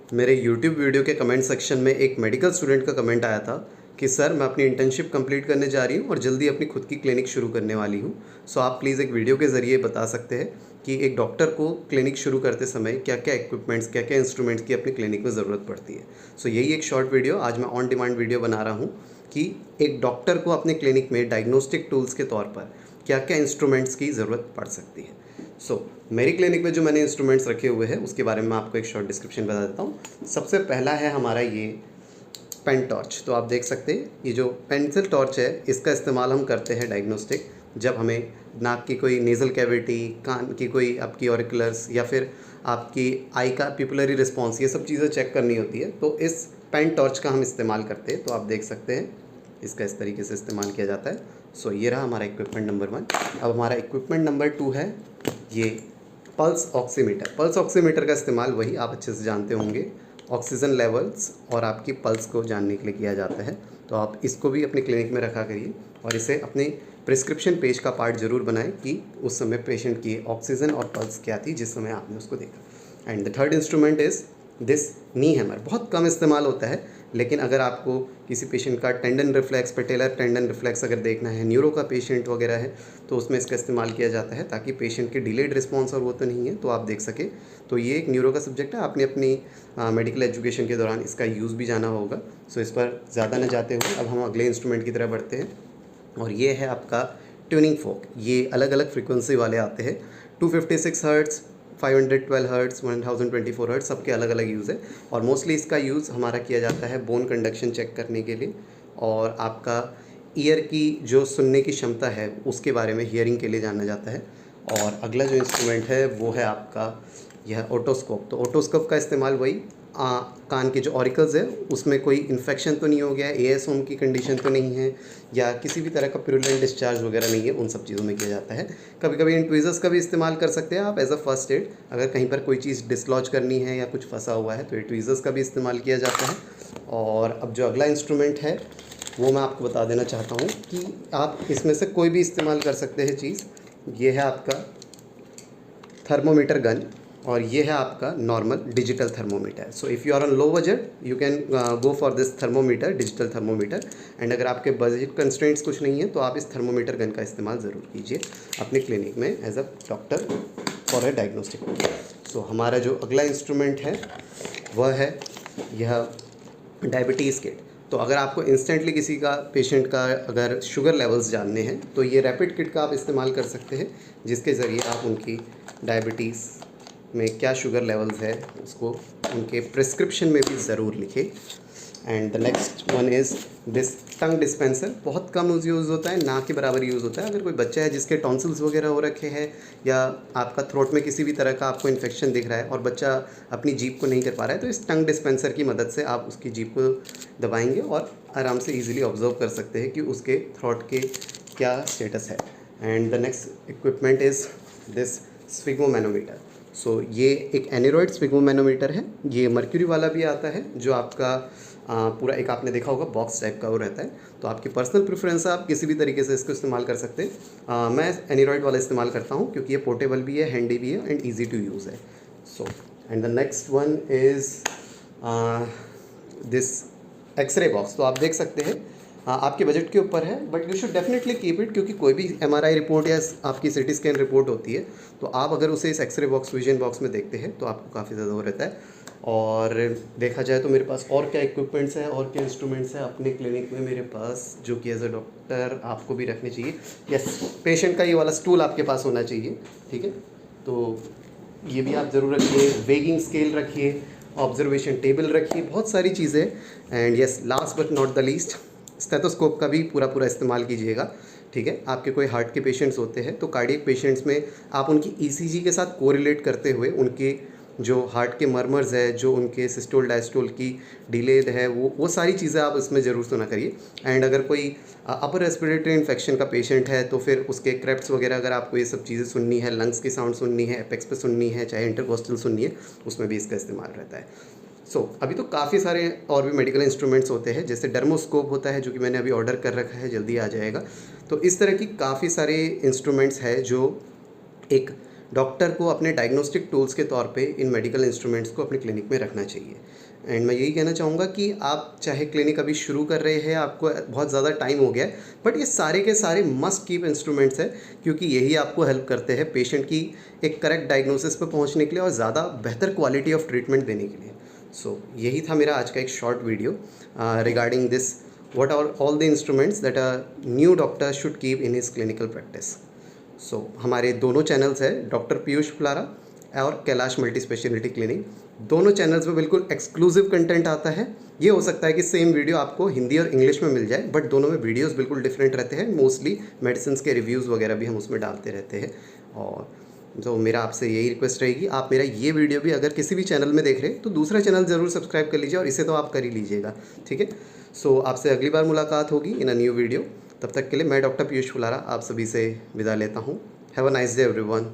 मेरे YouTube video के comment section में एक मेडिकल स्टूडेंट का कमेंट आया था कि सर मैं अपनी इंटर्नशिप कंप्लीट करने जा रही हूँ और जल्दी अपनी खुद की क्लिनिक शुरू करने वाली हूँ। सो आप प्लीज़ एक वीडियो के ज़रिए बता सकते हैं कि एक डॉक्टर को क्लिनिक शुरू करते समय क्या क्या इक्विपमेंट्स, क्या क्या इंस्ट्रूमेंट्स की अपनी क्लिनिक में ज़रूरत पड़ती है। सो यही एक शॉर्ट वीडियो आज मैं ऑन डिमांड वीडियो बना रहा हूँ कि एक डॉक्टर को अपने क्लिनिक में डायग्नोस्टिक टूल्स के तौर पर क्या क्या इंस्ट्रूमेंट्स की ज़रूरत पड़ सकती है। मेरी क्लिनिक में जो मैंने इंस्ट्रूमेंट्स रखे हुए हैं उसके बारे में आपको एक शॉर्ट डिस्क्रिप्शन बता देता हूँ। सबसे पहला है हमारा ये पेन टॉर्च। तो आप देख सकते हैं ये जो पेंसिल टॉर्च है इसका इस्तेमाल हम करते हैं डायग्नोस्टिक, जब हमें नाक की कोई नेज़ल कैविटी, कान की कोई आपकी ऑरिकुलर्स या फिर आपकी आई का पिपुलरी रिस्पॉन्स, ये सब चीज़ें चेक करनी होती है तो इस पेन टॉर्च का हम इस्तेमाल करते हैं। तो आप देख सकते हैं इसका इस तरीके से इस्तेमाल किया जाता है। ये रहा हमारा इक्विपमेंट नंबर 1। अब हमारा इक्विपमेंट नंबर 2 है ये पल्स ऑक्सीमीटर। पल्स ऑक्सीमीटर का इस्तेमाल वही आप अच्छे से जानते होंगे, ऑक्सीजन लेवल्स और आपकी पल्स को जानने के लिए किया जाता है। तो आप इसको भी अपने क्लिनिक में रखा करिए और इसे अपने प्रिस्क्रिप्शन पेज का पार्ट ज़रूर बनाएं कि उस समय पेशेंट की ऑक्सीजन और पल्स क्या थी जिस समय आपने उसको देखा। And the third instrument is this knee hammer. बहुत कम इस्तेमाल होता है, लेकिन अगर आपको किसी पेशेंट का tendon reflex, patellar tendon reflex अगर देखना है, न्यूरो का पेशेंट वगैरह है, तो उसमें इसका इस्तेमाल किया जाता है ताकि पेशेंट के डिलेड रिस्पॉन्स और वो तो नहीं है तो आप देख सके। तो ये एक न्यूरो का सब्जेक्ट है, आपने अपनी मेडिकल एजुकेशन के दौरान इसका यूज़ भी जाना होगा। इस पर ज़्यादा न जाते हुए अब हम अगले इंस्ट्रूमेंट की तरफ बढ़ते हैं और ये है आपका ट्यूनिंग फोक। ये अलग अलग फ्रिक्वेंसी वाले आते हैं, 256 हर्ट्ज़, 512 हर्ट्ज़, 1024 हर्ट्ज़, सबके अलग अलग यूज़ है। और मोस्टली इसका यूज़ हमारा किया जाता है बोन कंडक्शन चेक करने के लिए और आपका ईयर की जो सुनने की क्षमता है उसके बारे में, हियरिंग के लिए जाना जाता है। और अगला जो इंस्ट्रूमेंट है वो है आपका यह ओटोस्कोप। तो ओटोस्कोप का इस्तेमाल वही कान के जो ऑरिकल्स है उसमें कोई इन्फेक्शन तो नहीं हो गया, एएसओम की कंडीशन तो नहीं है या किसी भी तरह का प्यूरुलेंट डिस्चार्ज वगैरह नहीं है, उन सब चीज़ों में किया जाता है। कभी कभी इन ट्वीज़र्स का भी इस्तेमाल कर सकते हैं आप एज अ फर्स्ट एड, अगर कहीं पर कोई चीज़ डिसलॉज करनी है या कुछ फंसा हुआ है तो ये ट्वीज़र्स का भी इस्तेमाल किया जाता है। और अब जो अगला इंस्ट्रूमेंट है वो मैं आपको बता देना चाहता हूँ कि आप इसमें से कोई भी इस्तेमाल कर सकते हैं चीज़। ये है आपका थर्मोमीटर गन और ये है आपका normal digital thermometer. So if you are on low budget you can go for this thermometer, digital thermometer. And अगर आपके बजट कंस्ट्रेंट्स कुछ नहीं है तो आप इस थर्मोमीटर गन का इस्तेमाल ज़रूर कीजिए अपने क्लिनिक में as a doctor for a diagnostic. हमारा जो अगला इंस्ट्रूमेंट है वह है यह डायबिटीज़ किट। तो अगर आपको इंस्टेंटली किसी का पेशेंट का अगर शुगर लेवल्स जानने हैं तो ये रैपिड किट का आप इस्तेमाल कर सकते हैं, जिसके ज़रिए आप उनकी डायबिटीज़ में क्या शुगर लेवल्स है उसको उनके प्रिस्क्रिप्शन में भी ज़रूर लिखें। And the next one is this tongue dispenser. बहुत कम यूज़ होता है, ना के बराबर यूज़ होता है। अगर कोई बच्चा है जिसके टॉन्सिल्स वगैरह हो रखे हैं या आपका थ्रोट में किसी भी तरह का आपको इन्फेक्शन दिख रहा है और बच्चा अपनी जीभ को नहीं कर पा रहा है, तो इस टंग डिस्पेंसर की मदद से आप उसकी जीभ को दबाएंगे और आराम से ईजिली ऑब्जर्व कर सकते हैं कि उसके थ्रोट के क्या स्टेटस है। And the next equipment is this sphygmomanometer. ये एक एनेरॉइड स्फिग्मोमैनोमीटर है। ये मर्क्यूरी वाला भी आता है जो आपका पूरा एक आपने देखा होगा बॉक्स टाइप का वो रहता है। तो आपकी पर्सनल प्रेफरेंस है, आप किसी भी तरीके से इसको इस्तेमाल कर सकते हैं। मैं एनेरॉइड वाला इस्तेमाल करता हूँ क्योंकि ये पोर्टेबल भी है, हैंडी भी है एंड ईजी टू यूज़ है। And the next one is this X ray box. तो आप देख सकते हैं आपके बजट के ऊपर है but you should definitely keep it, क्योंकि कोई भी एमआरआई रिपोर्ट या आपकी सिटी स्कैन रिपोर्ट होती है तो आप अगर उसे इस एक्सरे बॉक्स, विजन बॉक्स में देखते हैं तो आपको काफ़ी ज़्यादा हो रहता है। और देखा जाए तो मेरे पास और क्या इक्विपमेंट्स हैं और क्या इंस्ट्रूमेंट्स हैं अपने क्लिनिक में मेरे पास, जो कि एज अ डॉक्टर आपको भी रखने चाहिए। यस, पेशेंट का ये वाला स्टूल आपके पास होना चाहिए, ठीक है। तो ये भी आप ज़रूर रखिए, वेगिंग स्केल रखिए, ऑब्जर्वेशन टेबल रखिए, बहुत सारी चीज़ें। And yes, last but not the least, stethoscope का भी पूरा कीजिएगा, ठीक है। आपके कोई हार्ट के पेशेंट्स होते हैं तो कार्डियक पेशेंट्स में आप उनकी ईसीजी के साथ कोरिलेट करते हुए उनके जो हार्ट के मर्मर्स है, जो उनके सिस्टोल डायस्टोल की डिले है, वो सारी चीज़ें आप इसमें ज़रूर सुना करिए। एंड अगर कोई अपर रेस्पिरेटरी इन्फेक्शन का पेशेंट है तो फिर उसके क्रेप्स वगैरह अगर आपको ये सब चीज़ें सुननी है, लंग्स की साउंड सुननी है, एपेक्स पे सुननी है, चाहे इंटरकोस्टल सुननी है, उसमें भी इसका इस्तेमाल रहता है। अभी तो काफ़ी सारे और भी मेडिकल इंस्ट्रूमेंट्स होते हैं, जैसे डर्मोस्कोप होता है जो कि मैंने अभी ऑर्डर कर रखा है, जल्दी आ जाएगा। तो इस तरह की काफ़ी सारे इंस्ट्रूमेंट्स हैं जो एक डॉक्टर को अपने डायग्नोस्टिक टूल्स के तौर पे इन मेडिकल इंस्ट्रूमेंट्स को अपने क्लिनिक में रखना चाहिए। एंड मैं यही कहना चाहूँगा कि आप चाहे क्लिनिक अभी शुरू कर रहे हैं, आपको बहुत ज़्यादा टाइम हो गया है, बट ये सारे के सारे मस्ट कीप इंस्ट्रूमेंट्स हैं, क्योंकि यही आपको हेल्प करते हैं पेशेंट की एक करेक्ट डायग्नोसिस पे पहुंचने के लिए और ज़्यादा बेहतर क्वालिटी ऑफ ट्रीटमेंट देने के लिए। सो यही था मेरा आज का एक short video regarding this, what are all the instruments that a new doctor should keep in his clinical practice। सो हमारे दोनों चैनल्स है, डॉक्टर पीयूष पुलारा और कैलाश मल्टी स्पेशलिटी क्लिनिक। दोनों चैनल्स में बिल्कुल एक्सक्लूसिव कंटेंट आता है। ये हो सकता है कि सेम वीडियो आपको हिंदी और इंग्लिश में मिल जाए, बट दोनों में वीडियोस बिल्कुल डिफरेंट रहते हैं। मोस्टली मेडिसिन के रिव्यूज़ वगैरह भी हम उसमें डालते रहते हैं। और तो मेरा आपसे यही रिक्वेस्ट रहेगी, आप मेरा ये वीडियो भी अगर किसी भी चैनल में देख रहे हैं तो दूसरा चैनल ज़रूर सब्सक्राइब कर लीजिए, और इसे तो आप कर ही लीजिएगा, ठीक है। सो आपसे अगली बार मुलाकात होगी इन अ न्यू वीडियो। तब तक के लिए मैं डॉक्टर पीयूष पुलारा आप सभी से विदा लेता हूँ। Have a nice day everyone.